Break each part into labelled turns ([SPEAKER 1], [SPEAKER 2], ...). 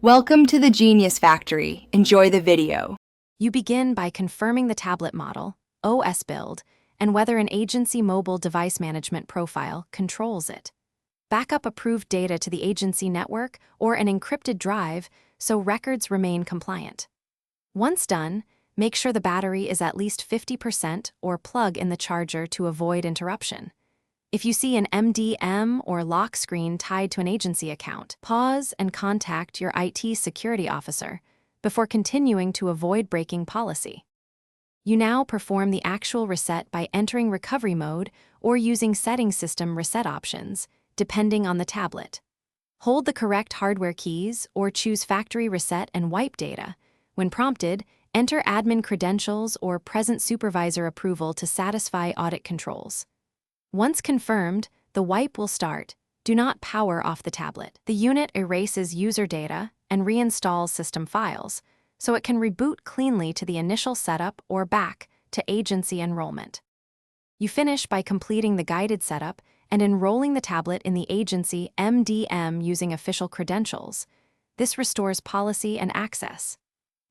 [SPEAKER 1] Welcome to the Genius Factory. Enjoy the video.
[SPEAKER 2] You begin by confirming the tablet model, OS build, and whether an agency mobile device management profile controls it. Backup approved data to the agency network or an encrypted drive so records remain compliant. Once done, make sure the battery is at least 50% or plug in the charger to avoid interruption. If you see an MDM or lock screen tied to an agency account, pause and contact your IT security officer before continuing to avoid breaking policy. You now perform the actual reset by entering recovery mode or using setting system reset options, depending on the tablet. Hold the correct hardware keys or choose factory reset and wipe data. When prompted, enter admin credentials or present supervisor approval to satisfy audit controls. Once confirmed, the wipe will start. Do not power off the tablet. The unit erases user data and reinstalls system files, so it can reboot cleanly to the initial setup or back to agency enrollment. You finish by completing the guided setup and enrolling the tablet in the agency MDM using official credentials. This restores policy and access.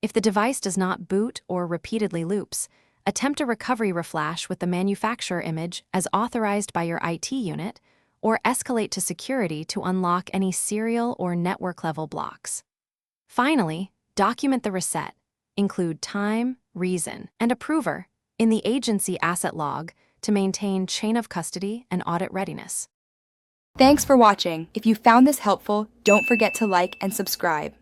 [SPEAKER 2] If the device does not boot or repeatedly loops, attempt a recovery reflash with the manufacturer image as authorized by your IT unit, or escalate to security to unlock any serial or network-level blocks. Finally, document the reset. Include time, reason, and approver in the agency asset log to maintain chain of custody and audit readiness.
[SPEAKER 1] Thanks for watching. If you found this helpful, don't forget to like and subscribe.